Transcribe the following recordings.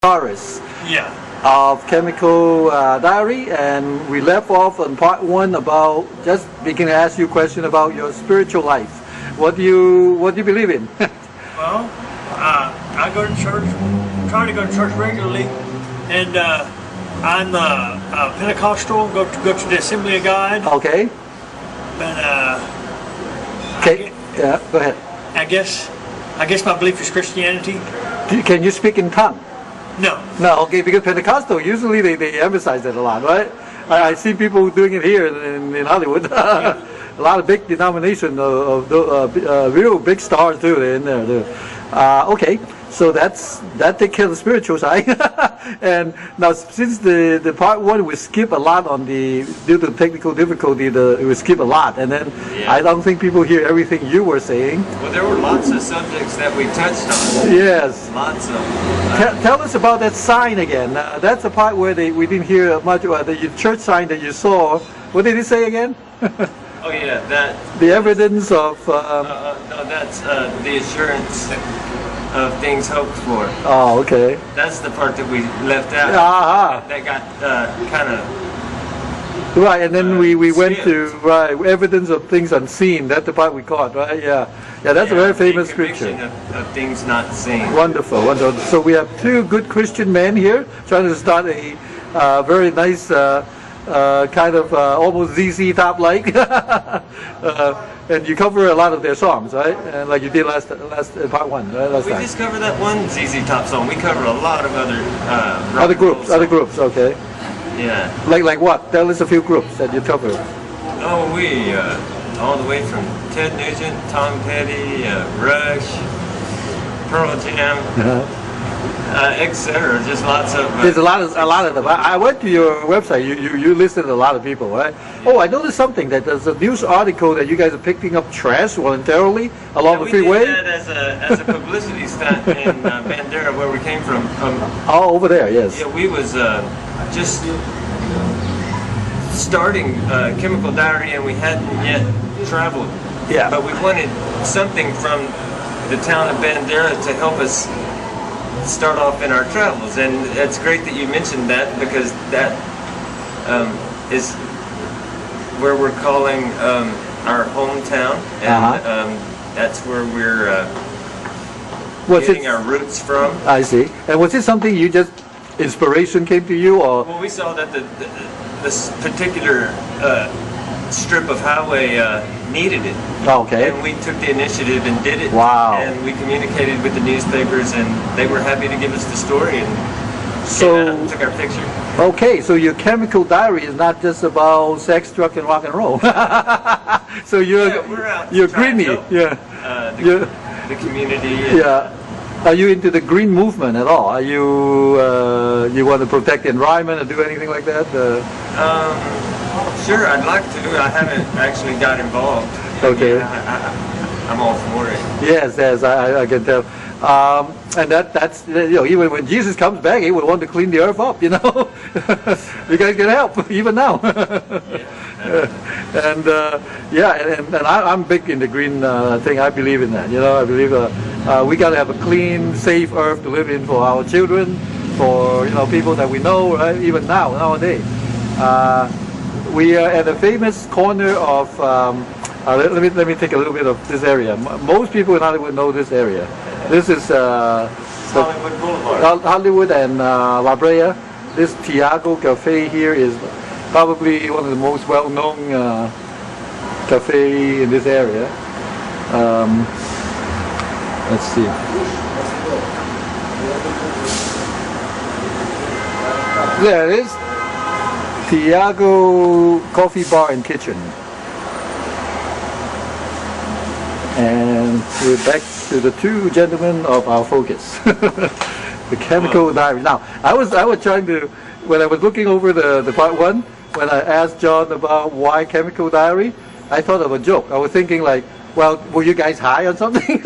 Taurus. Yeah. Of Chemical Diary, and we left off on part 1 about just beginning to ask you a question about your spiritual life. What do you believe in? Well, I go to church, try to go to church regularly, and I'm Pentecostal. Go to the Assembly of God. Okay. But Okay. Yeah. Go ahead. I guess my belief is Christianity. Can you speak in tongue? No. No, okay, because Pentecostal, usually they emphasize that a lot, right? I see people doing it here in Hollywood. Yeah. A lot of big denomination of real big stars too, they're in there too. Okay, so that takes care of the spiritual side. And now since the part 1 we skip a lot on due to technical difficulty, we skip a lot, and then I don't think people hear everything you were saying. Well, there were lots of subjects that we touched on. Yes. Lots of them. Tell us about that sign again. That's the part where we didn't hear much about the church sign that you saw. What did it say again? Oh yeah, that. The evidence of. No, that's the assurance of things hoped for. Oh, okay. That's the part that we left out. That got kind of. Right, and then we went to evidence of things unseen. That's the part we caught, right? Yeah, that's a very famous scripture. Of things not seen. Wonderful, wonderful. So we have 2 good Christian men here trying to start a very nice kind of almost ZZ Top like, and you cover a lot of their songs, right? And like you did last part 1, right? Last we time. just cover that one ZZ Top song. We cover a lot of other other groups, okay. Yeah. Like what? Tell us a few groups that you cover. Oh, we all the way from Ted Nugent, Tom Petty, Rush, Pearl Jam, etc. Just lots of. There's a lot of them. I went to your website. You listed a lot of people, right? Oh, I noticed something that there's a news article that you guys are picking up trash voluntarily along the freeway. We did that as a publicity stunt in Bandera, where we came from. Oh, over there, yes. Yeah, we was just starting Chemical Diary, and we hadn't yet traveled. Yeah. But we wanted something from the town of Bandera to help us start off in our travels, and it's great that you mentioned that, because that is where we're calling our hometown, and that's where we're getting our roots from. I see. And was it something you just inspiration came to you, or? Well, we saw that this particular strip of highway needed it. Okay. And we took the initiative and did it. Wow. And we communicated with the newspapers, and they were happy to give us the story, and so came out and took our picture. Okay, so your Chemical Diary is not just about sex, drug, and rock and roll. So you're greeny. The community. Yeah. Are you into the green movement at all? Are you you want to protect the environment or do anything like that? Sure, I'd like to. I haven't actually got involved. Okay. I'm all for it. Yes, I can tell. And that's even when Jesus comes back, he will want to clean the earth up. You guys can help even now. And I'm big in the green thing. I believe in that. I believe we got to have a clean, safe earth to live in for our children, for people that we know, right? Even nowadays. We are at a famous corner of. Let me take a little bit of this area. Most people in Hollywood know this area. This is Hollywood Boulevard. Hollywood and La Brea. This TIAGO Cafe here is probably one of the most well-known cafe in this area. Let's see. There it is. TIAGO Coffee Bar and Kitchen. And we're back to the 2 gentlemen of our focus. The Chemical Diary. Now, I was trying to, when I was looking over the part 1, when I asked John about why Chemical Diary, I thought of a joke. I was thinking like, well, were you guys high on something?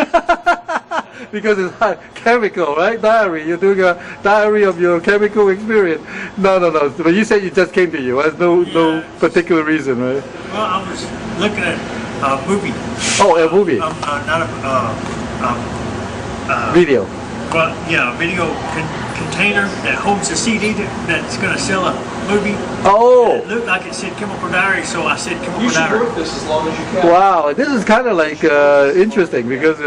Because it's chemical, right? Diary. You're doing a diary of your chemical experience. No. But you said it just came to you. There's no particular reason, right? Well, I was looking at a movie. Oh, a movie. Not a video. Well, yeah, video container that holds the CD that's going to sell a movie. Oh. It looked like it said Chemical Diary, so I said Chemical You should Diary. work this as long as you can. Wow, this is kind of like interesting because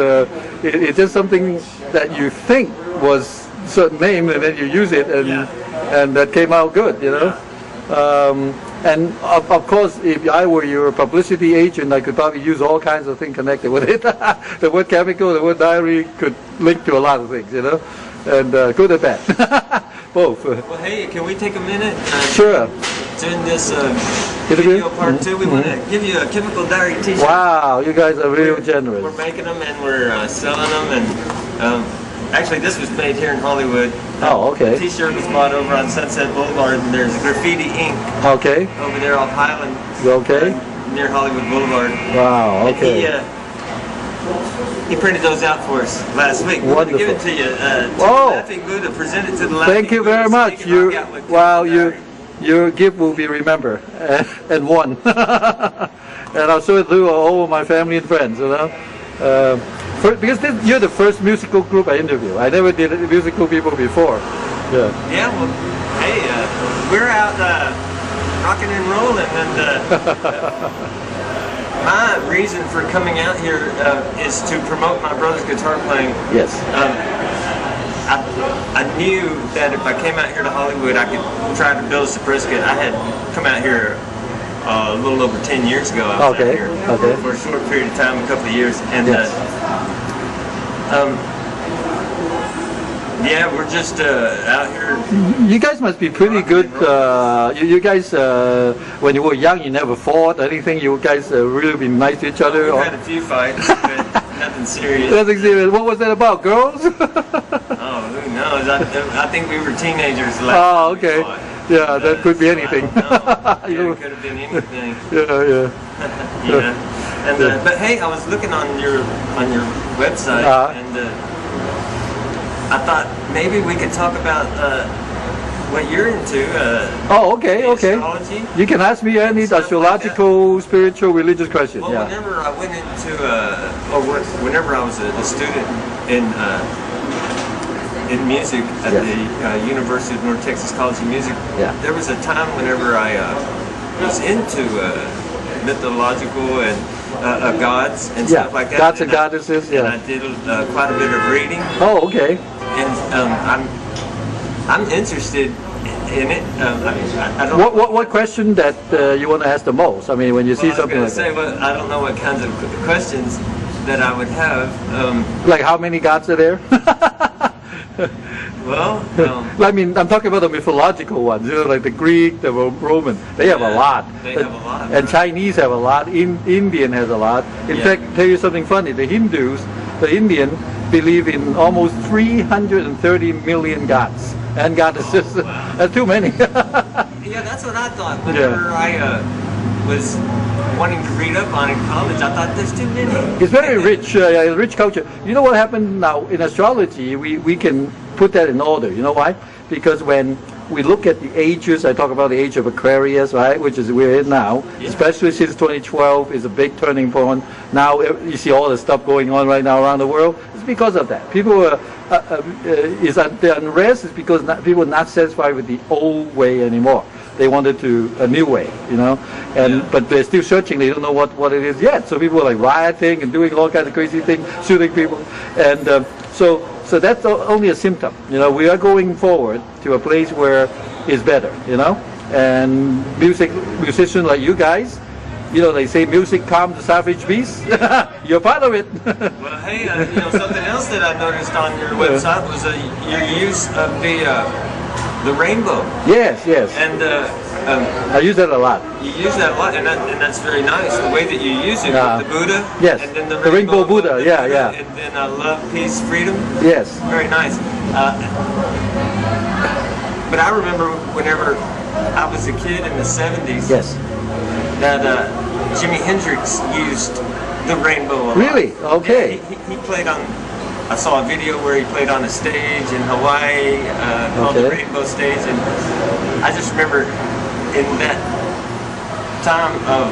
it's just something that you think was certain name and then you use it and that came out good, you know. And of course, if I were your publicity agent, I could probably use all kinds of things connected with it. The word chemical, the word diary could link to a lot of things, you know, and good and bad, both. Well, hey, can we take a minute? Sure. During this video part 2, we want to give you a Chemical Diary t-shirt. Wow, you guys are real generous. We're making them and we're selling them, and actually this was made here in Hollywood. Oh, okay. The t-shirt was bought over on Sunset Boulevard, and there's Graffiti Ink Okay. over there off Highland. Okay. Near Hollywood Boulevard. Wow, okay. And he printed those out for us last week. We're going to give it to you. To Laffing Booda, present it to the Laffing Thank you very much. Your gift will be remembered and won. And I'll show it to all of my family and friends, you know. Because you're the first musical group I interview. I never did musical people before. Yeah. Yeah, well, hey, we're out rocking and rolling, and my reason for coming out here is to promote my brother's guitar playing. Yes. I knew that if I came out here to Hollywood, I could try to build a Sabrisket. I had come out here a little over 10 years ago. I was out here for a short period of time, a couple of years, and yeah, we're just out here. You guys must be pretty good. You guys, when you were young, you never fought anything. You guys really been nice to each other. We had a few fights, but nothing serious. Nothing serious. What was that about? Girls? Oh, who knows? I think we were teenagers last Oh, okay. Yeah, that could be anything. Yeah, it could have been anything. Yeah. And but hey, I was looking on your website, and I thought maybe we could talk about what you're into. Okay. Astrology. You can ask me any astrological, spiritual, religious question. Well, whenever I went into, whenever I was a student in music at the University of North Texas College of Music, there was a time whenever I was into mythological and gods and stuff like that. Gods and goddesses, And I did quite a bit of reading. Oh, okay. And I'm interested in it. I don't what question that you want to ask the most? I mean, when you see something like that. Well, I don't know what kinds of questions that I would have. Like how many gods are there? Well, I mean, I'm talking about the mythological ones, you know, like the Greek, the Roman. They have a lot. They have a lot. And Chinese have a lot. Indian has a lot. In fact, tell you something funny. The Hindus, the Indian, believe in almost 330 million gods and goddesses. Oh, wow. That's too many. Yeah, that's what I thought. Whenever I was wanting to read up on it in college, I thought there's too many. It's very rich, rich culture. You know what happened now in astrology? We can put that in order. You know why? Because when we look at the ages, I talk about the age of Aquarius, right, which is we're in now, especially since 2012 is a big turning point. Now you see all the stuff going on right now around the world. It's because of that. People the unrest is because people are not satisfied with the old way anymore. They wanted a new way, you know, but they're still searching. They don't know what it is yet. So people are like rioting and doing all kinds of crazy things, shooting people, and so that's only a symptom. You know, we are going forward to a place where it's better, you know, and musicians like you guys, you know, they say music calms the savage beast. You're part of it. Well, hey, you know, something else that I noticed on your website was your use of the rainbow. Yes. And I use that a lot. you use that a lot, and that's very nice. The way that you use it with the Booda. Yes. And then the rainbow Booda. Yeah. And then love, peace, freedom. Yes. Very nice. But I remember whenever I was a kid in the 70s. Yes. That Jimi Hendrix used the rainbow a lot. Really? Okay. Yeah, he played on. I saw a video where he played on a stage in Hawaii called the Rainbow Stage, and I just remember in that time of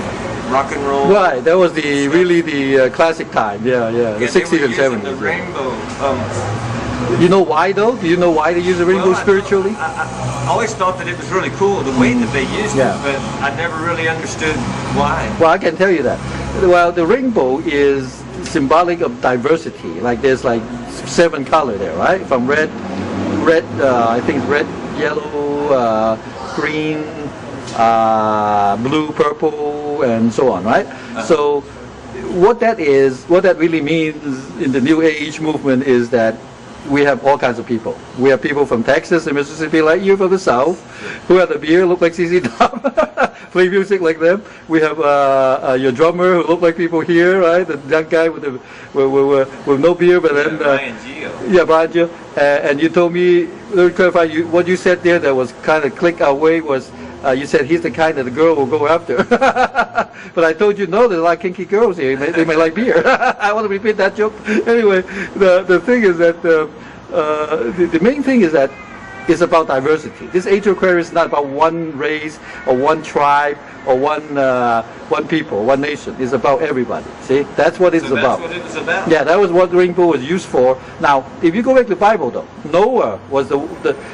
rock and roll. Right, that was really the classic time. Yeah, the 60s and 70s. The rainbow. You know why though? Do you know why they use the rainbow spiritually? I always thought that it was really cool the way that they used it, but I never really understood why. Well, I can tell you that. Well, the rainbow is symbolic of diversity. Like there's like 7 colors there, right? From red, I think it's red, yellow, green, blue, purple, and so on, right? So what that really means in the New Age movement is that we have all kinds of people. We have people from Texas and Mississippi, like you from the South, who have the beard, look like CC Top, play music like them. We have your drummer who look like people here, right? The young guy with no beard, but then Brian Gio. Yeah, Brian Gio. And you told me, let me clarify, what you said there that was kind of click our way was. You said he's the kind that the girl will go after. But I told you, no, there's a lot of kinky girls here. They may like beer. I want to repeat that joke. Anyway, the thing is that, the main thing is that it's about diversity. This Age of Aquarius is not about one race or one tribe or one people, one nation. It's about everybody. See, that's what it's about. That's what it was about. Yeah, that was what the rainbow was used for. Now, if you go back to the Bible, though, Noah was the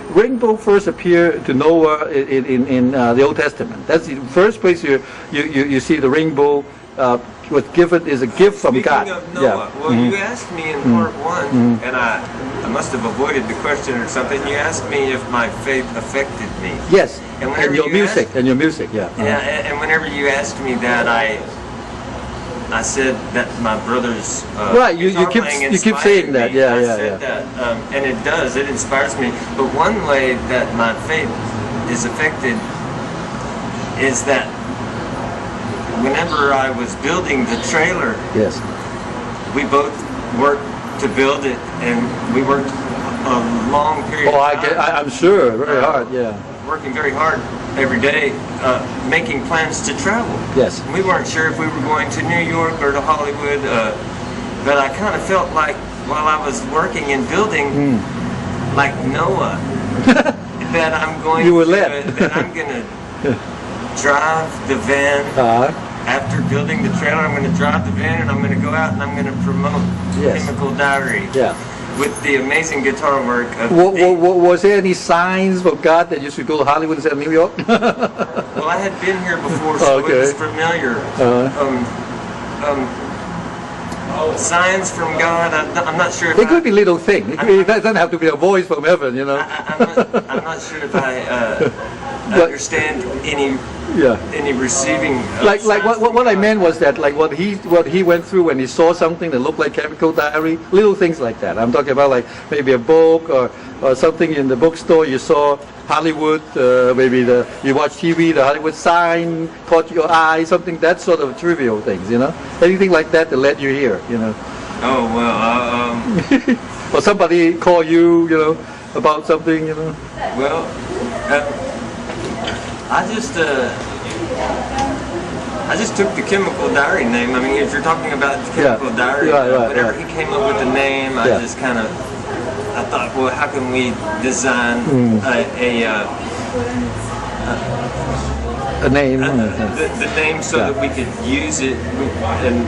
rainbow first appeared to Noah in the Old Testament. That's the first place you see the rainbow. Was given is a gift from God. Speaking of Noah, well, you asked me in part 1, and I must have avoided the question or something. You asked me if my faith affected me. Yes, and your music, yeah. Yeah, and whenever you asked me that, I said that my brother's right. You keep saying that. Yeah, I said that, and it does. It inspires me. But one way that my faith is affected is that whenever I was building the trailer, yes, we both worked to build it, and we worked a long period of time. I'm sure, very hard, yeah. Working very hard every day, making plans to travel. Yes. We weren't sure if we were going to New York or to Hollywood, but I kind of felt like while I was working and building, like Noah, that I'm going to drive the van. After building the trailer, I'm going to drive the van and I'm going to go out and I'm going to promote Chemical Diary with the amazing guitar work of was there any signs from God that you should go to Hollywood instead of New York? Well, I had been here before, so it was familiar. Signs from God, I'm not sure if it could be little thing. It doesn't have to be a voice from heaven, you know. I'm not sure if I understand any receiving. Like what I meant was that like what he went through when he saw something that looked like Chemical Diary, little things like that. I'm talking about like maybe a book or something in the bookstore. You saw Hollywood, maybe you watch TV, the Hollywood sign caught your eye, something that sort of trivial things, you know. Anything like that led you here, you know. Oh well. Or somebody call you, you know, about something, you know. Well. I just took the Chemical Diary name. I mean, if you're talking about the Chemical Diary, whenever he came up with the name, I just kind of, I thought, well, how can we design a name? The name so that we could use it, and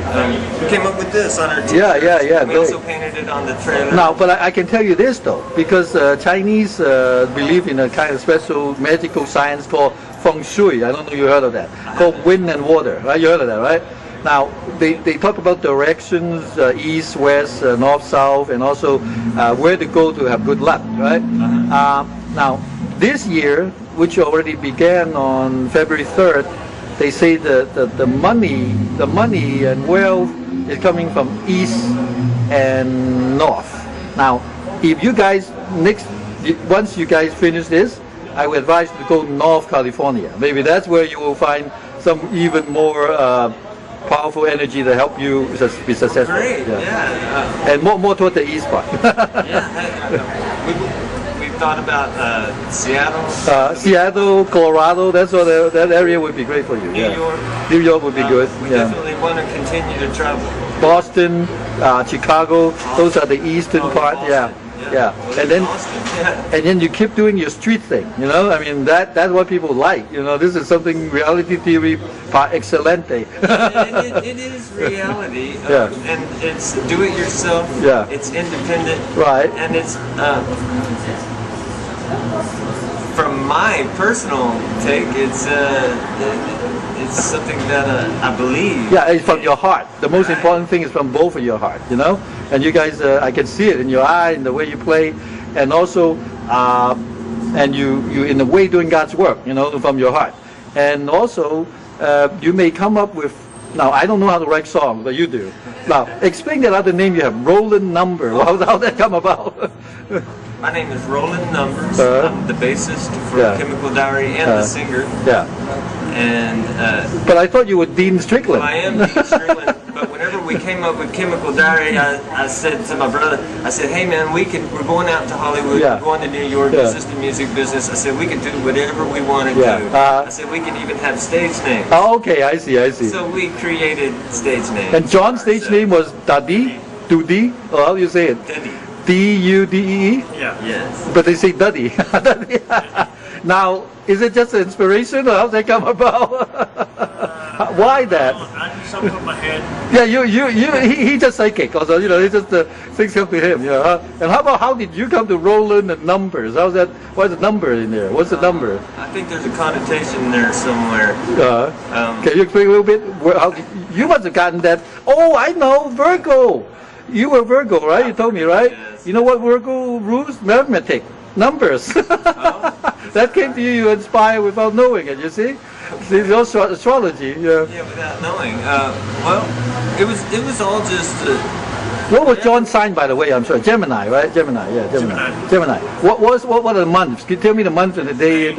we came up with this on our t-shirts. Yeah. We also painted it on the trailer. Now, but I can tell you this though, because Chinese believe in a kind of special magical science called feng shui. I don't know if you heard of that. Called wind and water, right? You heard of that, right? Now, they talk about directions, east, west, north, south, and also where to go to have good luck, right? Now, this year, which already began on February 3rd, they say the money and wealth is coming from east and north. Now, if you guys once you guys finish this, I would advise you to go to North California. Maybe that's where you will find some even more powerful energy to help you be successful. Great, and more toward the east part. We've thought about Seattle. Seattle, Colorado. That area would be great for you. New York would be good. We definitely want to continue to travel. Boston, Chicago. Those are the eastern part. Boston. Yeah. Well, And then Austin, yeah. and then you keep doing your street thing, you know. I mean, that's what people like, you know. This is something reality TV par excellente. It is reality, Yeah. and it's do it yourself. Yeah. It's independent, Right. And it's from my personal take, it's something that I believe. Yeah, it's from your heart. The most Right. important thing is from both of your heart, you know. And you guys, I can see it in your eye, in the way you play, and also, and you in the way doing God's work, you know, from your heart. And also, you may come up with. Now, I don't know how to write songs, but you do. Now, explain that other name you have, Roland Number. How that come about? My name is Roland Numbers. Uh-huh. I'm the bassist for Yeah. Chemical Diary and the singer. Yeah. And But I thought you were Dean Strickland. I am Dean Strickland. But whenever we came up with Chemical Diary, I said to my brother, I said, hey man, we're going out to Hollywood, Yeah. we're going to New York, Yeah. this is the music business. I said, we can do whatever we want to Yeah. do. I said, we can even have stage names. Oh, okay, I see. So we created stage names. And John's stage name was Duddy? Duddy? Or how do you say it? Duddy. D-U-D-E-E? Yeah. Yes. But they say Duddy. Now, is it just an inspiration, or how they come about? Why that? I just something in my head. Yeah, he just psychic. Also, you know, he just things come to him. Yeah. And how did you come to Roland and Numbers? How's that? What's the number in there? What's the number? I think there's a connotation there somewhere. Can you explain a little bit? You must have gotten that. Oh, I know, Virgo. You were Virgo, right? You told me, right? Yes. You know what Virgo rules? Mathematic. Numbers. That came to you, you inspired without knowing it, you see? See, it's also astrology. Yeah. Yeah, without knowing. Well, it was all just. What was John's sign, by the way? I'm sorry, Gemini, right? Gemini, yeah, Gemini. Gemini. What are the months? Can you tell me the month and the day?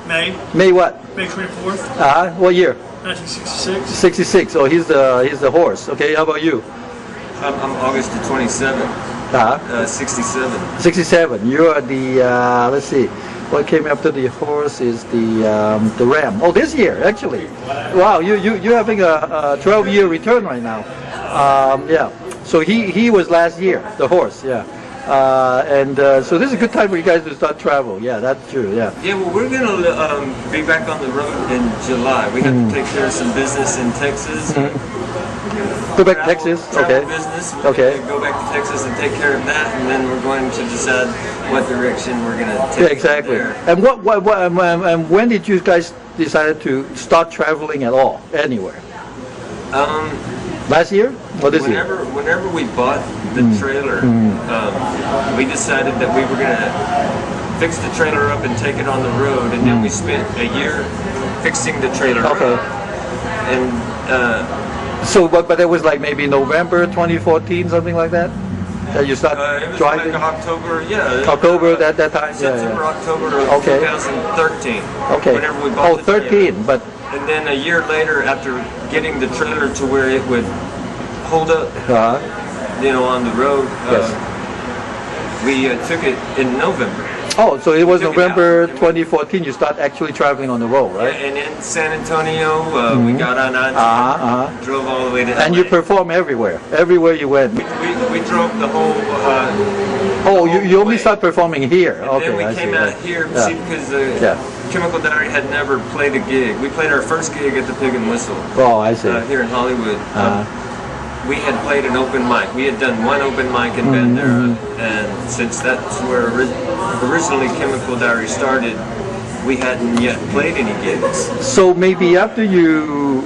May. May what? May 24th, What year? 1966. 66. Oh, he's the horse. Okay, how about you? I'm August the 27th. 67. 67. You are the let's see, what came after the horse is the ram. Oh, this year actually. Wow, you're having a 12-year return right now. Yeah. So he was last year, the horse. Yeah. So this is a good time for you guys to start travel. Yeah, that's true. Yeah. Yeah, well, we're gonna be back on the road in July. We have to take care of some business in Texas. Go back to Texas. Travel Okay. business. We're Okay. gonna go back to Texas and take care of that, and then we're going to decide what direction we're gonna take. Yeah, exactly. There. And and when did you guys decide to start traveling at all, anywhere? Last year or this year? Whenever we bought the trailer, we decided that we were gonna fix the trailer up and take it on the road, and then we spent a year fixing the trailer Okay. up. And So, but it was like maybe November 2014, something like that. That you start it was driving. like October, yeah. October that time. September, Yeah. October of Okay. 2013. Okay. Whenever we bought Oh, the trailer. 13, but And then a year later, after getting the trailer to where it would hold up, you know, on the road, yes. we took it in November. Oh, so it was Took it November out. 2014. You start actually traveling on the road, right? Yeah, and in San Antonio, we got on I drove all the way to LA. And you perform everywhere you went. We drove the whole. Oh, you only way. start performing here. And Okay, then we I came see. out here, see, because Chemical Diary had never played a gig. We played our first gig at the Pig and Whistle Oh, I see. here in Hollywood. We had played an open mic. We had done one open mic in Bandera, and since that's where originally Chemical Diary started, we hadn't yet played any gigs. So maybe after you,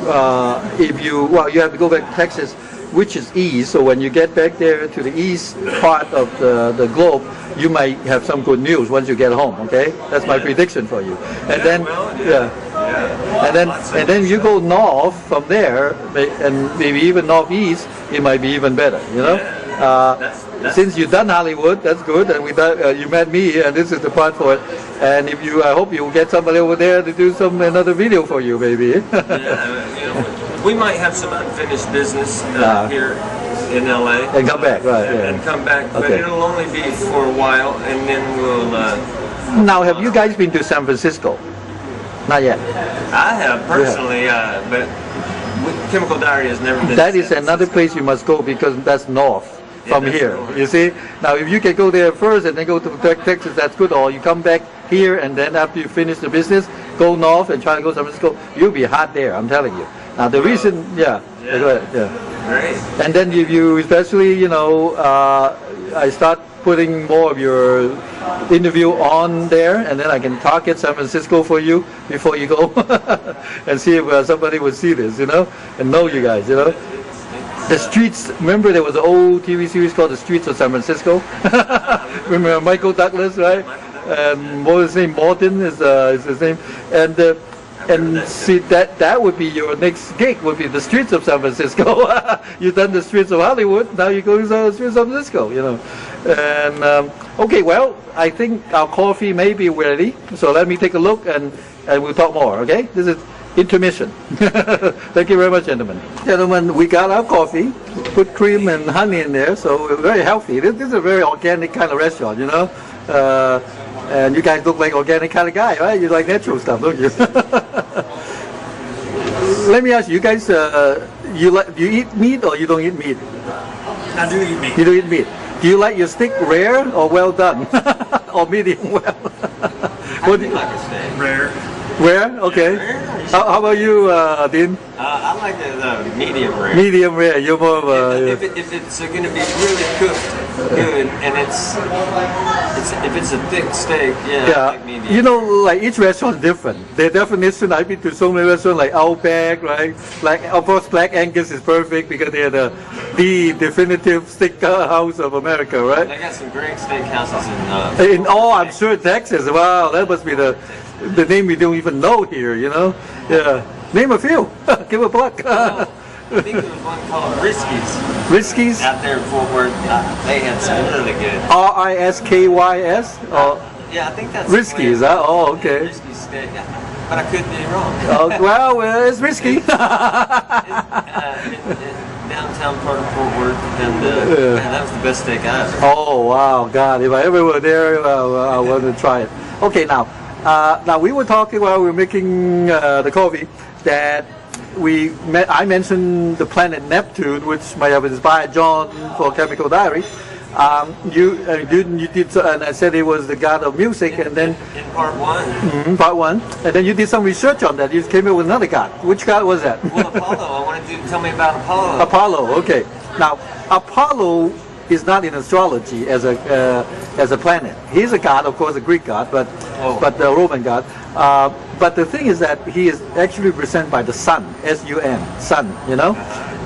you have to go back to Texas, which is east. So when you get back there to the east part of the globe, you might have some good news once you get home. Okay, that's my prediction for you. And then, and then you go north from there, and maybe even northeast, it might be even better. You know. Since you've done Hollywood, that's good, and you met me, and this is the part for it. And I hope you get somebody over there to do another video for you, maybe. We might have some unfinished business here in LA. And come back, right? And come back, but it'll only be for a while, and then we'll. Now, have you guys been to San Francisco? Not yet. I have personally, but Chemical Diary has never been. That is another place you must go because that's north. from that's here. cool. You see? Now, if you can go there first and then go to Texas, that's good. Or you come back here and then after you finish the business, go north and try to go to San Francisco. You'll be hot there, I'm telling you. Now, the reason, go ahead, Great. And then if you, especially, you know, I start putting more of your interview on there, and then I can target San Francisco for you before you go, and see if somebody would see this, you know, and know you guys, you know. The streets. Remember, there was an old TV series called The Streets of San Francisco. Remember Michael Douglas, right? And what was his name? Morton is his name, and see that would be your next gig, would be the streets of San Francisco. You've done the streets of Hollywood, now you go to the streets of San Francisco, you know. And okay, well, I think our coffee may be ready, so let me take a look and we'll talk more, okay? This is intermission. Thank you very much, gentlemen. Gentlemen, we got our coffee, put cream and honey in there, so we're very healthy. This is a very organic kind of restaurant, you know. And you guys look like organic kind of guy, right? You like natural stuff, don't you? Let me ask you, guys, do you eat meat or you don't eat meat? I do eat meat. You do eat meat. Do you like your steak rare or well done? Or medium well? What do you like a steak? Rare. Rare? Okay. Rare? How about you, Dean? I like the medium rare. Medium rare. You're more of a... If it's going to be really cooked good, and if it's a thick steak, I like medium. You know, like each restaurant is different. Their definition, I've been to so many restaurants like Outback, right? Like, of course, Black Angus is perfect because they're the definitive steak house of America, right? They got some great steakhouses I'm sure Texas. Wow, that must be the name we don't even know here, you know? Yeah. Name a few. Give a plug. I think there was one called Riskies. Riskies? Out there in Fort Worth, they had some really good. R-I-S-K-Y-S? Yeah, I think that's Riskies, huh? Oh, okay. Risky steak. But I could be wrong. Well, it's risky. Downtown part of Fort Worth, and man, that was the best steak I ever had. Oh, wow, God. If I ever were there, I want to try it. Okay, now we were talking while we were making the coffee that I mentioned the planet Neptune, which might have inspired John for Chemical Diary. You did, and I said it was the god of music, and then in part one. Part one, and then you did some research on that. You came up with another god. Which god was that? Well, Apollo. I wanted you to tell me about Apollo. Apollo. Okay. Now, Apollo is not in astrology as a planet. He's a god, of course, a Greek god, but a Roman god. But the thing is that he is actually represented by the sun, S-U-N, sun, you know,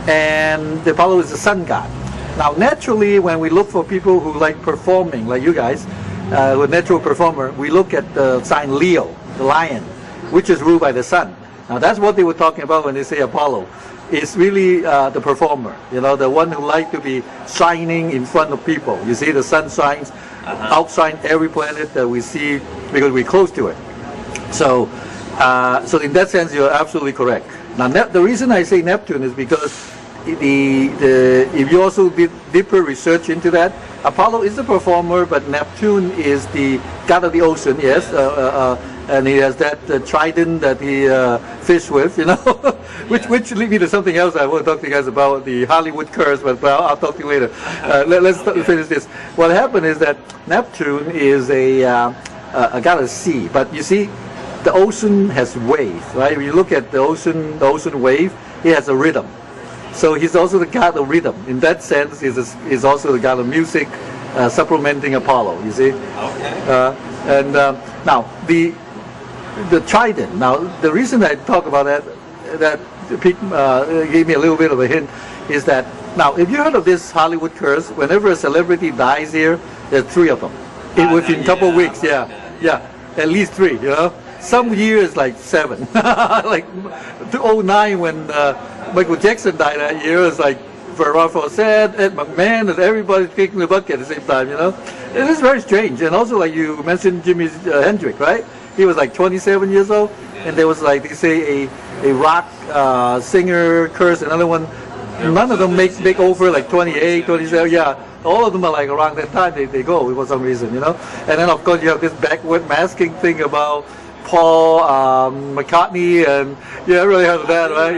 and the Apollo is the sun god. Now, naturally, when we look for people who like performing, like you guys, a natural performer, we look at the sign Leo, the lion, which is ruled by the sun. Now, that's what they were talking about when they say Apollo. It's really the performer, you know, the one who likes to be shining in front of people. You see, the sun shines, outshine every planet that we see because we're close to it. So in that sense, you're absolutely correct. Now, the reason I say Neptune is because if you also did deeper research into that, Apollo is the performer, but Neptune is the god of the ocean, yes, and he has that trident that he fish with, you know, which leads me to something else I want to talk to you guys about, the Hollywood curse, but I'll talk to you later. Let's finish this. What happened is that Neptune is a god of sea, but you see, the ocean has waves, right? When you look at the ocean wave, it has a rhythm. So he's also the god of rhythm. In that sense, he's also the god of music, supplementing Apollo. You see. Okay. Now the trident. Now the reason I talk about that gave me a little bit of a hint, is that now if you heard of this Hollywood curse, whenever a celebrity dies here, there's 3 of them within a couple of weeks. Yeah, at least 3. You know. Some years like 7. Like 2009 when Michael Jackson died that year, it was like Farrah Fawcett, Ed McMahon, and everybody kicking the bucket at the same time, you know. It is very strange. And also, like you mentioned, Jimi Hendrix, right? He was like 27 years old, and there was like, they say, a rock singer curse, another one. None of them make over like 28, 27, yeah. All of them are like around that time they go for some reason, you know. And then of course you have this backward masking thing about Paul McCartney, and yeah, I really heard of that, right?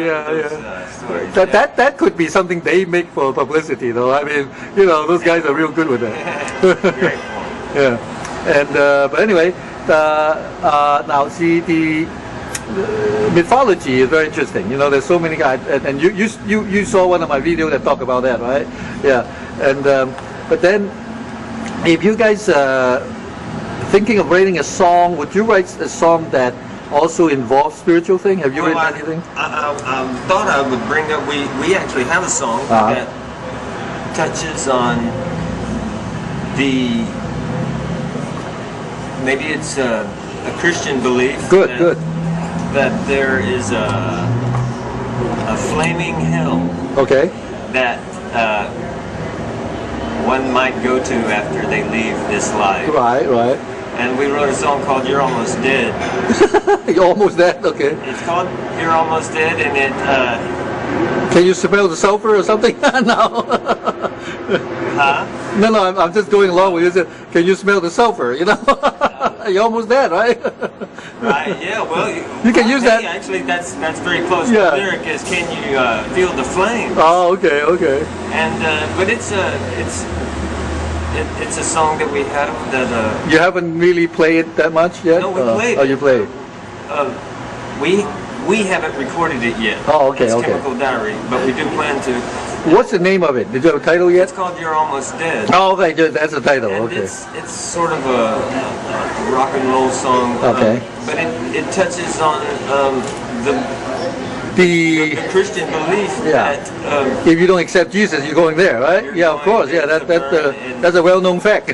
That could be something they make for publicity, though. I mean, you know, those guys are real good with that. Yeah, and but anyway, now see the mythology is very interesting. You know, there's so many guys, and you saw one of my videos that talk about that, right? Yeah, and but then if you guys thinking of writing a song, would you write a song that also involves spiritual thing? Have you written anything? I thought I would bring up. We actually have a song that touches on the. Maybe it's a Christian belief. Good. That there is a flaming hell. Okay. That one might go to after they leave this life. Right. And we wrote a song called "You're Almost Dead." You're almost dead. Okay. It's called "You're Almost Dead," and it. Can you smell the sulfur or something? No. Huh? No. I'm just going along with you. Can you smell the sulfur? You know. You're almost dead, right? Right. Yeah. Well, you can use that. Actually, that's very close. Yeah. The lyric is, "Can you feel the flames?" Oh, okay. And but it's a song that we have that. You haven't really played it that much yet. No, we played. Oh, you played. We haven't recorded it yet. Oh, okay. It's Chemical Diary, but we do plan to. What's the name of it? Did you have a title yet? It's called "You're Almost Dead." Oh, okay, that's the title. And okay. It's sort of a rock and roll song. Okay. But it touches on the Christian belief that if you don't accept Jesus, you're going there, right? Yeah, of course. Yeah, that's a well-known fact.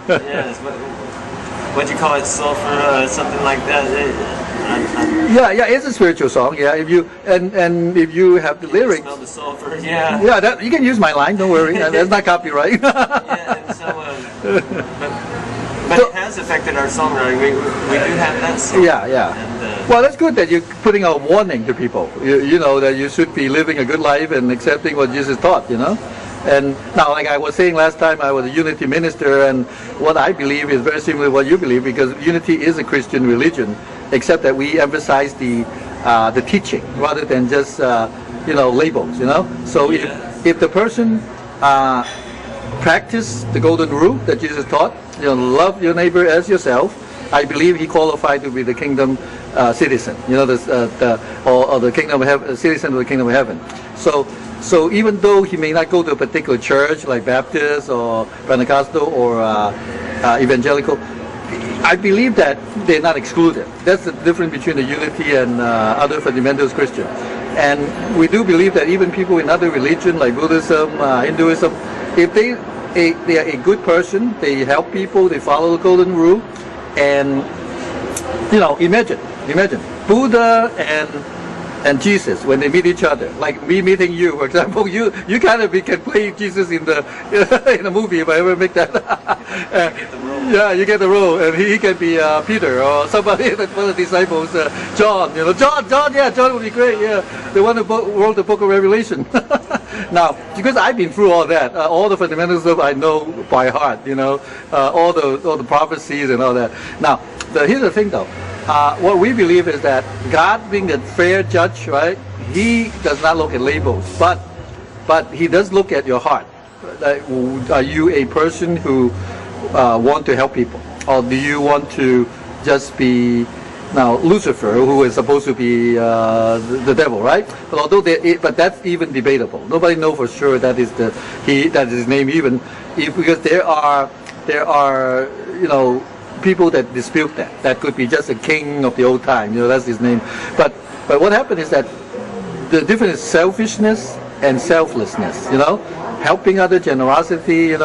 Yes, what do you call it? Sulfur, something like that. Yeah, it's a spiritual song. Yeah, if you if you have the lyrics. Smell the sulfur. Yeah. Yeah, you can use my line. Don't worry, that's not copyright. Yeah, and so. But it has affected our songwriting. We do have that song. Yeah. And, well, that's good that you're putting a warning to people. You know that you should be living a good life and accepting what Jesus taught. You know. And now, like I was saying last time, I was a unity minister, and what I believe is very similar to what you believe, because unity is a Christian religion, except that we emphasize the teaching rather than just labels. You know. So if the person practice the golden rule that Jesus taught, love your neighbor as yourself, I believe he qualified to be the kingdom citizen. Or the kingdom of heaven, citizen of the kingdom of heaven. So even though he may not go to a particular church like Baptist or Pentecostal or evangelical, I believe that they're not excluded. That's the difference between the unity and other fundamentalist Christians. And we do believe that even people in other religions like Buddhism, Hinduism, if they are a good person, they help people, they follow the golden rule, and imagine Buddha and Jesus when they meet each other, like me meeting you, for example. You kind of can play Jesus in the in a movie if I ever make that. Yeah, you get the role, and he can be Peter or somebody, one of the disciples, John. John would be great. Yeah, the one who wrote the Book of Revelation. Now, because I've been through all that, all the fundamental stuff I know by heart. All the prophecies and all that. Now, here's the thing, though. What we believe is that God, being the fair judge, right? He does not look at labels, but he does look at your heart. Are you a person who want to help people, or do you want to just be Lucifer, who is supposed to be the devil, right? But but that's even debatable. Nobody knows for sure that is his name, even because there are people that dispute that. That could be just a king of the old time, that's his name. But what happened is that the difference is selfishness and selflessness, helping other, generosity,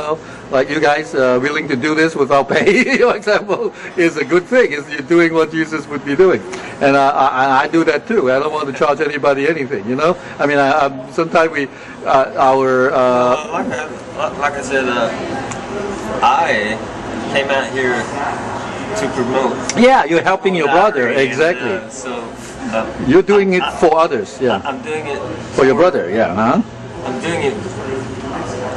like you guys willing to do this without pay, for example, is a good thing. You're doing what Jesus would be doing. And I do that too. I don't want to charge anybody anything, I mean, sometimes we, like I said, I came out here to promote. Yeah, you're helping your brother, exactly. And, you're doing it for others, yeah. I'm doing it for your brother, yeah. I'm doing it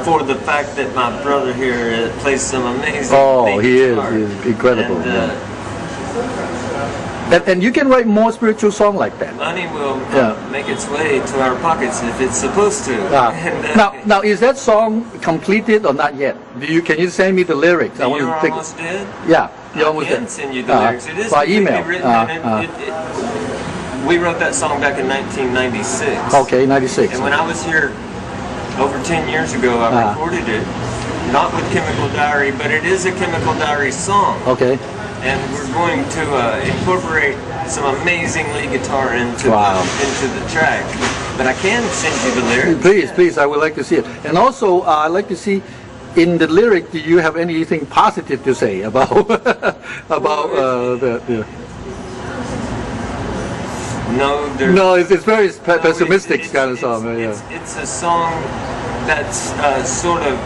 for the fact that my brother here plays some amazing. Oh, he is. He's incredible. And, And you can write more spiritual song like that. Money will make its way to our pockets if it's supposed to. Now, is that song completed or not yet? Can you send me the lyrics? You're almost dead? Yeah, you almost did. I can send you the lyrics. It is by email. Written, we wrote that song back in 1996. Okay, 96. And when I was here over 10 years ago, I recorded it, not with Chemical Diary, but it is a Chemical Diary song. Okay. And we're going to incorporate some amazing lead guitar into the track. But I can send you the lyrics. Please, I would like to see it. And also, I'd like to see in the lyric. Do you have anything positive to say about the? No, it's very pessimistic kind of song. It's a song that's sort of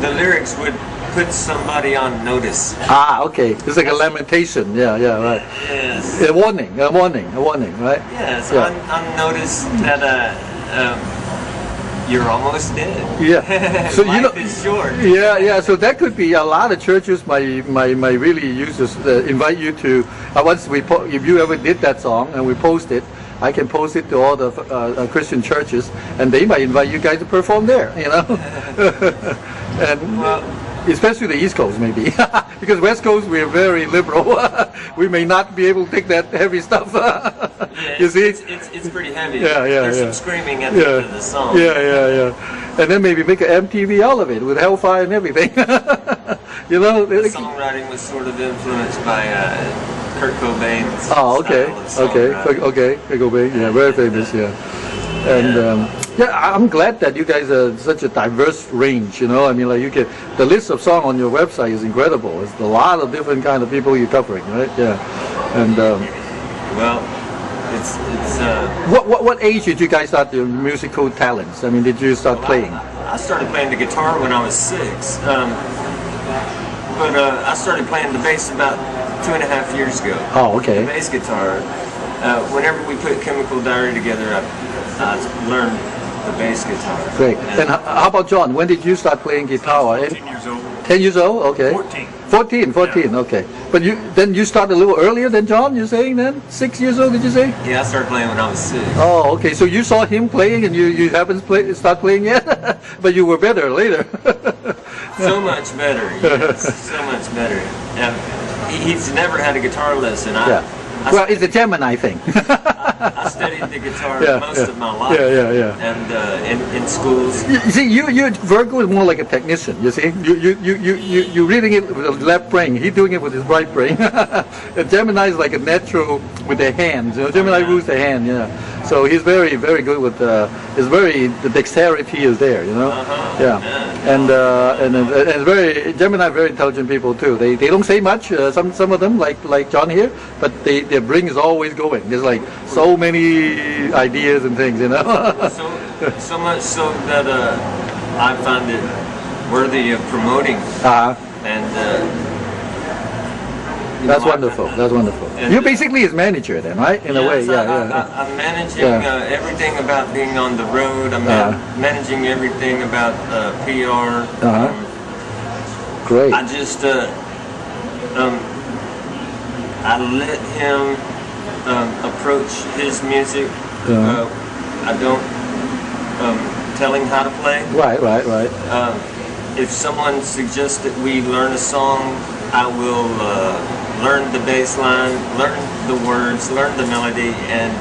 the lyrics would put somebody on notice. Okay. It's like a lamentation. Yeah, right. Yes. A warning, right? Yes, on notice that you're almost dead. Yeah. So Life is short. Yeah. So that could be a lot of churches might really use this. Invite you to once if you ever did that song and we post it, I can post it to all the Christian churches, and they might invite you guys to perform there. You know. And. Especially the East Coast, maybe, because West Coast we are very liberal. We may not be able to take that heavy stuff. You see, it's pretty heavy. Yeah. There's some screaming at the end of the song. Yeah. And then maybe make an MTV out of it with hellfire and everything. You know, the songwriting was sort of influenced by Kurt Cobain's okay. Kurt Cobain, very famous, And I'm glad that you guys are such a diverse range. You know, I mean, like the list of songs on your website is incredible. It's a lot of different kind of people you're covering, right? Yeah. And it's what age did you guys start your musical talents? I mean, did you start playing? I started playing the guitar when I was 6, but I started playing the bass about 2.5 years ago. Oh, okay. The bass guitar. Whenever we put Chemical Diary together, I learned the bass guitar. Great. And how about John? When did you start playing guitar? 14 years old. 10 years old? Okay. 14, okay. But you started a little earlier than John, you're saying then? 6 years old, did you say? Yeah, I started playing when I was 6. Oh, okay. So you saw him playing and you haven't start playing yet? But you were better later. So much better, yes. So much better. He's never had a guitar lesson. Well, it's a Gemini thing. I studied the guitar most of my life. And in schools. You see, Virgo is more like a technician. You see, you're reading it with the left brain. He's doing it with his right brain. Gemini is like a natural with their hands. You know, Gemini rules the hand. So he's very, very good with the dexterity is there. You know. And Gemini are very intelligent people too. They don't say much. Some of them like John here, but their brain is always going. There's like so many ideas and things, you know. so much so that I find it worthy of promoting. That's wonderful. That's wonderful. You're basically his manager then, right? In a way, I'm managing everything about being on the road. I'm managing everything about PR. Great. I just I let him approach his music. I don't tell him how to play. Right. If someone suggests that we learn a song, I will learn the bass line, learn the words, learn the melody, and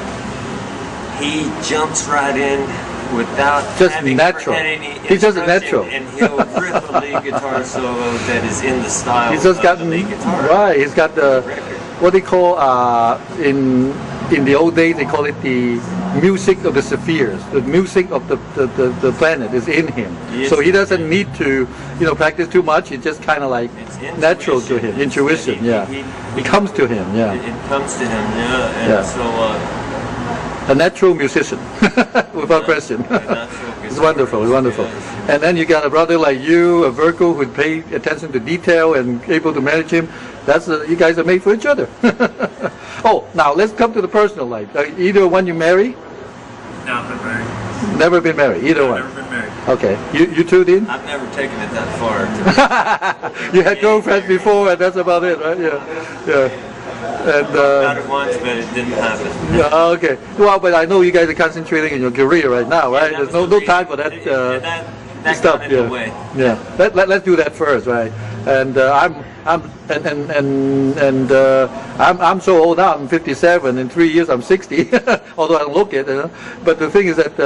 he jumps right in without having any He's just natural. And he'll rip a lead guitar solo that is in the style he's just of gotten, the lead guitar. Right, he's got the what they call in the old days they call it the music of the spheres. The music of the planet is in him. Yes. So he doesn't need to practice too much. It's just kind of like natural to him. Intuition. It comes to him. It comes to him. And so. A natural musician, without question. It's wonderful. It's wonderful. And then you got a brother like you, a Virgo, who pay attention to detail and able to manage him. That's you guys are made for each other. Oh, now let's come to the personal life. Either one you marry? No, I've been married. Never been married. Either one. Never been married. Okay. You two, Dean? I've never taken it that far. You had girlfriends before, and that's about it, right? Yeah. And Got it once, but it didn't happen. yeah, okay. Well, but I know you guys are concentrating on your career right now, right? Yeah, There's that was no the time for that. reason. That stuff. got in the way. Yeah. Let's do that first, right? And I'm so old now. I'm 57. In 3 years, I'm 60. Although I don't look it, But the thing is that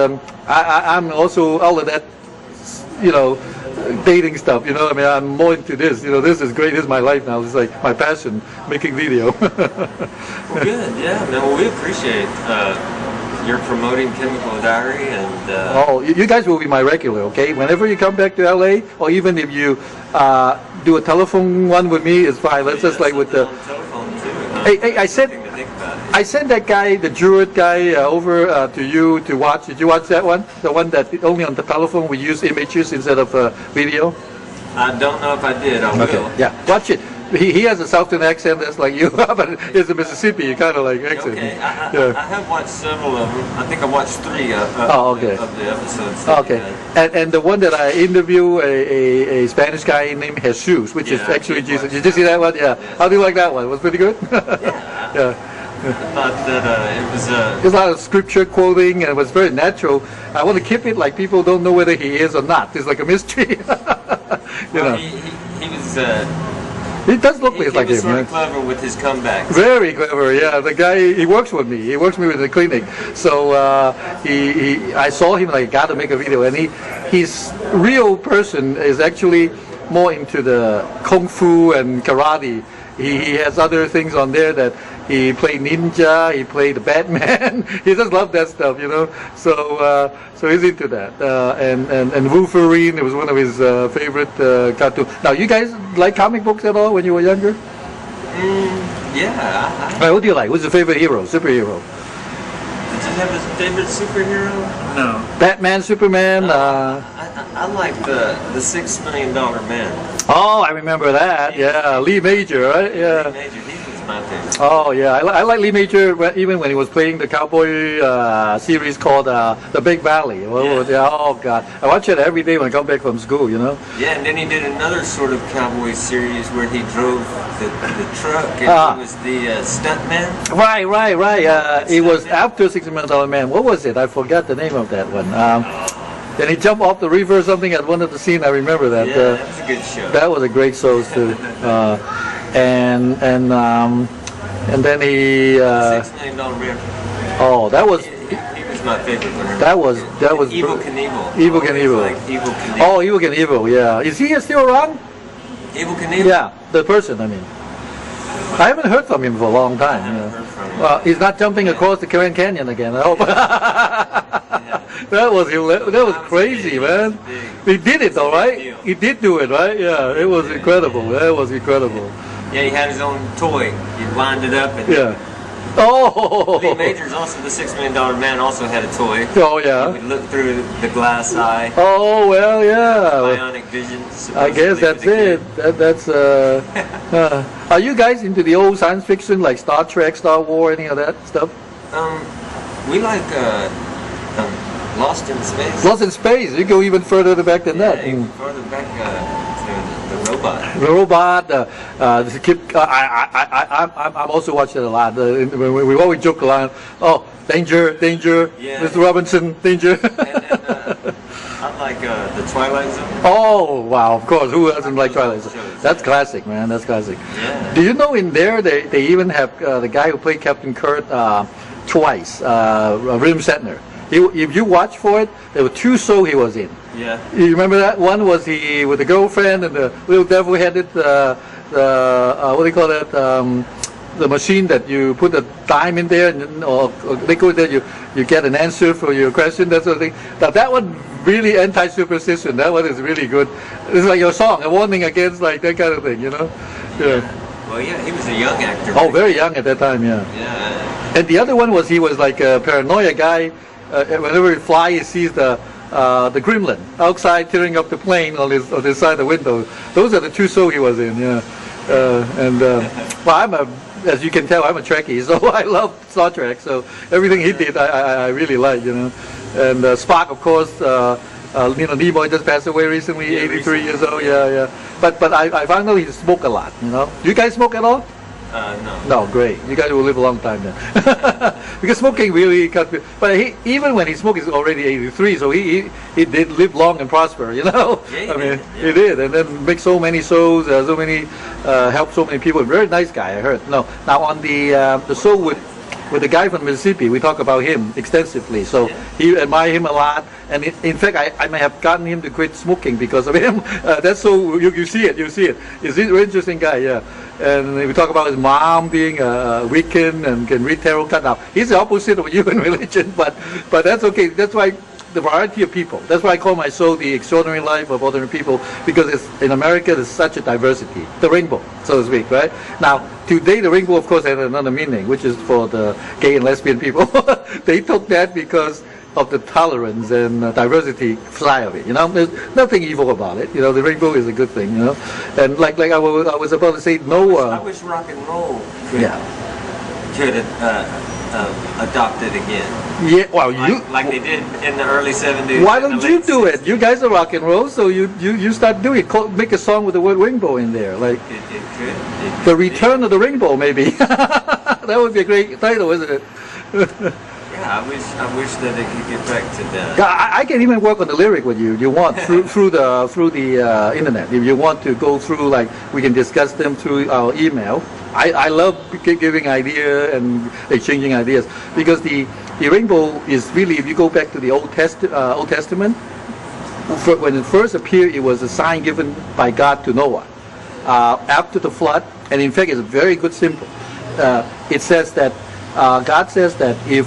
I'm also all of that, dating stuff. I mean, I'm more into this. This is great. This is my life now. It's like my passion, making video. Well, good. Yeah, man. Well, we appreciate you're promoting Chemical Diary, and oh, you guys will be my regular, okay? Whenever you come back to LA, or even if you do a telephone one with me, it's fine. Let's just like with the. telephone too. Huh? Hey, I sent that guy, the Druid guy, over to you to watch. Did you watch that one? The one that only on the telephone we use images instead of video. I don't know if I did. I will. Okay, yeah, watch it. He has a Southern accent that's like you, but it's a Mississippi kind of like accent. Okay, Yeah. I have watched several of them. I think I watched 3 okay. of the episodes. Okay, and the one that I interview a Spanish guy named Jesus, which is Yeah, actually I did Jesus. watch Did you see that one? Yeah. How do you like that one? Was it pretty good? Yeah. Yeah. I thought that it was There's a lot of scripture quoting, and it was very natural. I want to keep it like people don't know whether he is or not. It's like a mystery. He was. He does look He like was him, sort man. of clever with his comebacks. Very clever, yeah. The guy, he works with me. He works with me with the clinic. So I saw him like, got to make a video, and his real person is actually more into the kung fu and karate. He has other things on there that he played ninja, he played the Batman. He just loved that stuff, So he's into that. And Wolverine, it was one of his favorite cartoons. Now, you guys like comic books at all when you were younger? Yeah. What do you like? Who's your favorite hero, superhero? Did you have a favorite superhero? No. Batman, Superman. I like the $6 Million Man. Oh, I remember that. Yeah, Lee Major, right? Yeah. Major, he was my favorite. Oh, yeah. I like Lee Major even when he was playing the cowboy series called The Big Valley. Oh, God. I watch it every day when I come back from school, Yeah, and then he did another sort of cowboy series where he drove the truck and he was the stuntman. Right. It was after $6 Million Man. What was it? I forgot the name of that one. Then he jumped off the river or something at one of the scenes. I remember that. Yeah, that was a good show. That was a great show too. And then he. $6 Million Man. Oh, that was. He was my favorite one. That was. Evil Knievel. Evil Knievel. Like Evil Knievel. Oh, Evil Knievel. Yeah. Is he still around? Evil Knievel. Yeah, the person. I mean, I haven't heard from him for a long time. I haven't heard from him. Well, he's not jumping across the Grand Canyon again. I hope. That was crazy, man. He did it, though, right? He did do it, right? Yeah, it was incredible. That was incredible. Yeah, he had his own toy. He lined it up. And Yeah. Oh. Lee Major's also the $6 Million Man. Also had a toy. Oh yeah. He would look through the glass eye. Oh well, yeah. Bionic vision. I guess that's it. That's. Are you guys into the old science fiction like Star Trek, Star Wars, any of that stuff? We like Lost in Space. Lost in Space. You go even further back than that. Even further back to the robot. The robot. The kid. I'm also watching it a lot. We always joke a lot. Oh, danger, danger, Yeah. Mr. Robinson, danger. I like the Twilight Zone. Oh wow! Of course, who doesn't like Twilight Zone? That's classic, man. That's classic. Yeah. Do you know in there they even have the guy who played Captain Kirk twice, William Shatner. If you watch for it, there were 2 shows he was in. Yeah. You remember that? One was he with the girlfriend and the little devil-headed, what do you call that? The machine that you put a dime in there and or liquid there, you get an answer for your question, that sort of thing. Now that one really anti-superstition. That one is really good. It's like your song, a warning against like that kind of thing, Yeah. Well, yeah, he was a young actor. Oh, very young at that time, yeah. Yeah. And the other one was he was like a paranoia guy. Whenever he flies, he sees the gremlin outside tearing up the plane on his side of the window. Those are the 2 shows he was in, yeah. Well, as you can tell, I'm a Trekkie, so I love Star Trek. So everything he did, I really like, And Spock, of course, Nimoy just passed away recently, 83 years old. Yeah. But I found out he smoked a lot. You guys smoke at all? No, great. You guys will live a long time then. Because smoking really cut. But even when he smoked, he's already 83, so he did live long and prosper. You know, Yeah, I mean, yeah. he did, and then make so many shows, so many help so many people. Very nice guy, I heard. No, now on the show with the guy from Mississippi, we talk about him extensively. So he admire him a lot, and in fact, I may have gotten him to quit smoking because of him. That's so you see it. He's a very interesting guy, yeah. And we talk about his mom being a Wiccan and can read tarot cards. Now he's the opposite of you in religion, but that's okay. That's why the variety of people. That's why I call my show The Extraordinary Life of Ordinary People, because in America there's such a diversity, the rainbow, so to speak, right? Now today the rainbow, of course, has another meaning, which is for the gay and lesbian people. They took that because of the tolerance and diversity side of it. You know, there's nothing evil about it. You know, the rainbow is a good thing. You know, and like I was about to say, no. I wish rock and roll could adopt it again. Yeah, well, like they did in the early 70s. Why don't you do it? You guys are rock and roll, so you start doing it. Make a song with the word rainbow in there, like It could. The Return of the Rainbow, maybe. That would be a great title, isn't it? Yeah, I wish that it could get back to that. Yeah, I can even work on the lyric with you. You want through the internet. If you want to go through, like we can discuss them through our email. I love giving idea and exchanging ideas, because the rainbow is really, if you go back to the Old Testament, when it first appeared, it was a sign given by God to Noah after the flood, and in fact, it's a very good symbol. It says that God says that if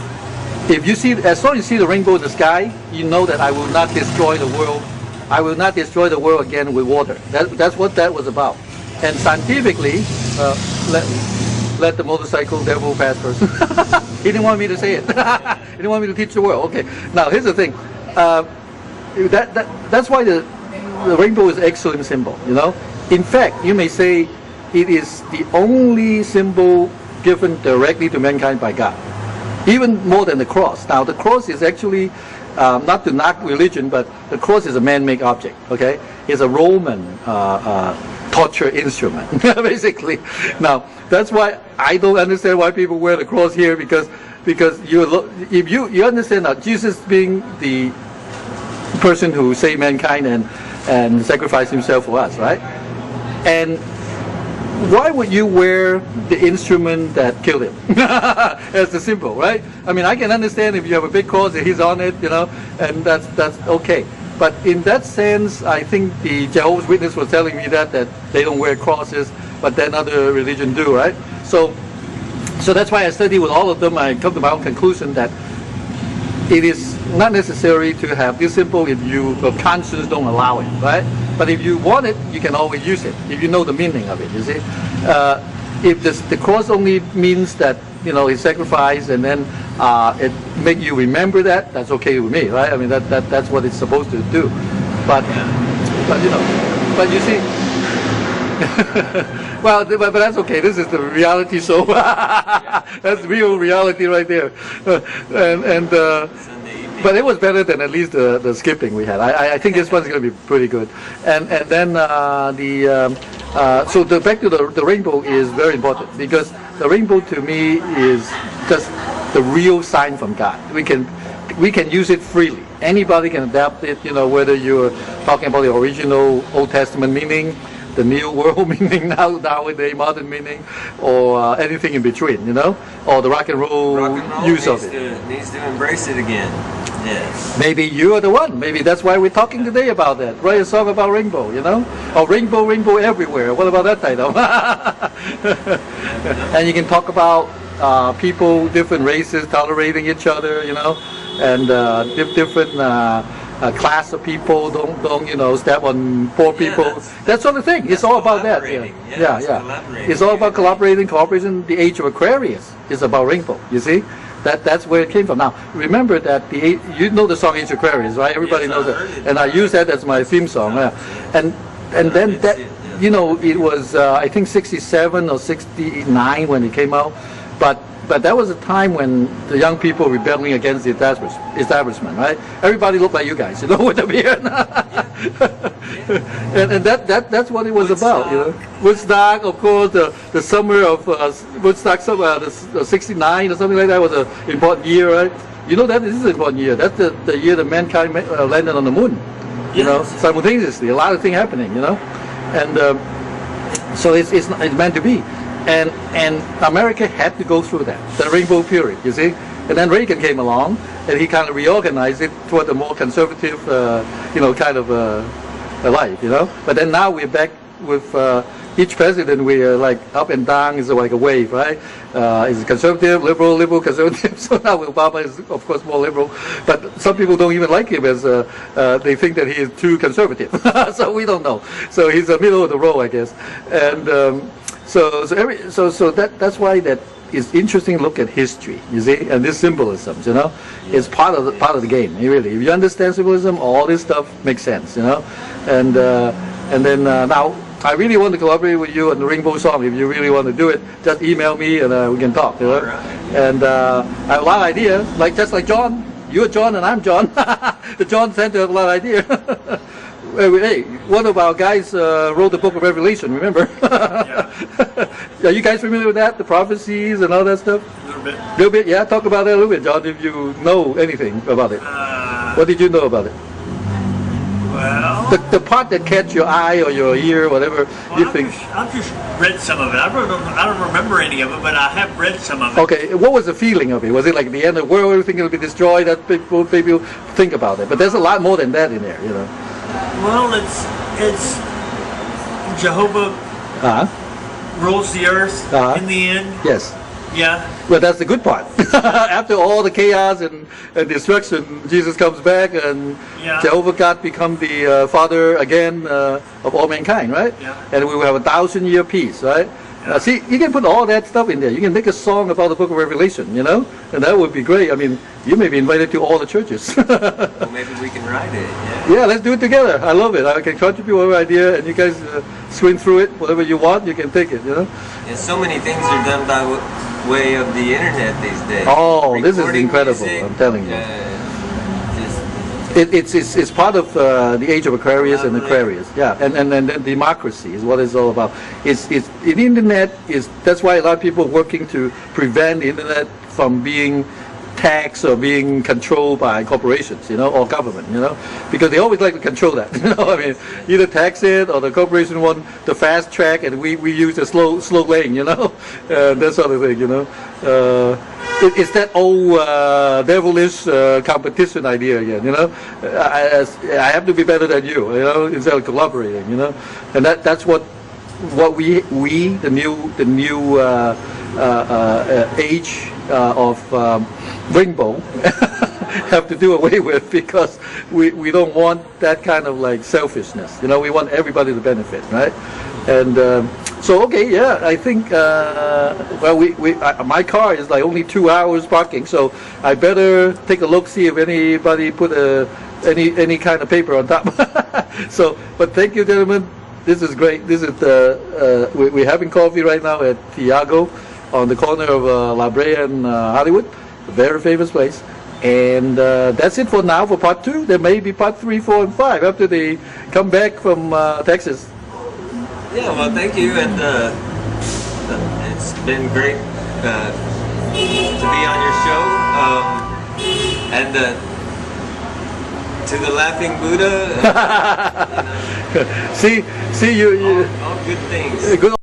you see, as long as you see the rainbow in the sky, you know that I will not destroy the world. I will not destroy the world again with water. That's what that was about. And scientifically, let the motorcycle devil pass first. He didn't want me to say it. He didn't want me to teach the world. Okay. Now here's the thing. That's why the rainbow is an excellent symbol. You know. In fact, you may say it is the only symbol given directly to mankind by God, even more than the cross. Now the cross is actually not to knock religion, but the cross is a man-made object. Okay, it's a Roman torture instrument, basically. Now that's why I don't understand why people wear the cross here, because if you understand that Jesus being the person who saved mankind and sacrificed himself for us, right? And why would you wear the instrument that killed him as the symbol, right? I mean, I can understand if you have a big cross and he's on it, you know, and that's okay. But in that sense, I think the Jehovah's Witness was telling me that they don't wear crosses, but then other religions do, right? So that's why I study with all of them. I come to my own conclusion that it is not necessary to have this symbol if your conscience don't allow it, right? But if you want it, you can always use it, if you know the meaning of it, you see. If the cross only means that, you know, it's sacrifice, and then it make you remember that, that's okay with me, right? I mean, that's what it's supposed to do. But you know, but you see, well, but that's okay. This is the reality show. That's real reality right there. But it was better than at least the skipping we had. I think this one's going to be pretty good. And then so back to the rainbow is very important, because the rainbow to me is just the real sign from God. We can use it freely. Anybody can adapt it. You know, whether you're talking about the original Old Testament meaning, the New World meaning, nowadays modern meaning, or anything in between, you know, or the rock and roll use of it. Needs to embrace it again. Yes. Maybe you are the one. Maybe that's why we're talking today about that. Write a song about rainbow, you know, or rainbow, rainbow everywhere. What about that title? And you can talk about people, different races tolerating each other, you know, and different class of people don't you know, step on poor people, that sort of thing. It's all about that. It's all about collaborating, cooperation. The age of Aquarius is about rainbow, you see. That's where it came from. Now remember that you know the song Age of Aquarius, right? Everybody knows it, and I use that as my theme song. Yeah. And then you know, it was I think 67 or 69 when it came out, But that was a time when the young people were rebelling against the establishment, right? Everybody looked like you guys, you know, with the beard. and that's what it was about, you know. Woodstock, of course, the summer of Woodstock, the 69 or something like that was an important year, right? You know that this is an important year. That's the year that mankind landed on the moon, you know, simultaneously. A lot of things happening, you know. And so it's meant to be. And America had to go through that, the rainbow period, you see. And then Reagan came along, and he kind of reorganized it toward a more conservative, you know, kind of life, you know. But then now we're back with each president. We're like up and down, is like a wave, right? Is conservative, liberal, conservative. So now Obama is, of course, more liberal. But some people don't even like him as they think that he is too conservative. So we don't know. So he's the middle of the road, I guess. And so that's why that is interesting to look at history, you see, and these symbolisms, you know, is part of the game. Really, if you understand symbolism, all this stuff makes sense, you know. And then now I really want to collaborate with you on the Rainbow Song. If you really want to do it, just email me and we can talk, you know. And I have a lot of ideas, just like John. You're John and I'm John. The John tend to have a lot of ideas. Hey, one of our guys wrote the book of Revelation, remember? Yeah. Are you guys familiar with that? The prophecies and all that stuff? A little bit. A little bit, yeah? Talk about that a little bit, John, if you know anything about it. What did you know about it? Well... The part that catch your eye or your ear, whatever you think. I've just read some of it. I don't remember any of it, but I have read some of it. Okay, what was the feeling of it? Was it like the end of the world, everything will be destroyed, that people think about it? But there's a lot more than that in there, you know. Well, it's Jehovah rules the earth in the end. Yes. Yeah. Well, that's the good part. After all the chaos and destruction, Jesus comes back and Jehovah God becomes the Father again of all mankind, right? Yeah. And we will have 1,000-year peace, right? See, you can put all that stuff in there. You can make a song about the book of Revelation, you know? And that would be great. I mean, you may be invited to all the churches. Well, maybe we can write it, yeah, let's do it together. I love it. I can contribute whatever idea, and you guys swing through it. Whatever you want, you can take it, you know? Yeah, so many things are done by way of the internet these days. Oh, this is incredible, music, I'm telling you. It's part of the age of Aquarius and Aquarius, yeah, and democracy is what it's all about. The internet is, that's why a lot of people are working to prevent the internet from being taxed or being controlled by corporations, you know, or government, you know, because they always like to control that, you know. I mean, either tax it or the corporation want the fast track and we use the slow lane, you know, that sort of thing, you know. It's that old devilish competition idea again, you know. I have to be better than you know, instead of collaborating, you know. And that's what we the new age of rainbow have to do away with, because we don't want that kind of like selfishness, you know. We want everybody to benefit, right? And so okay, yeah, I think well, my car is like only 2 hours parking, so I better take a look, see if anybody put any kind of paper on top. So, but thank you, gentlemen. This is great. This is we're having coffee right now at TIAGO on the corner of La Brea and Hollywood, a very famous place. And that's it for now for part 2. There may be part 3, 4, and 5 after they come back from Texas. Yeah, well, thank you, and it's been great to be on your show, and to the Laughing Buddha. You know, see you. All good things. Good.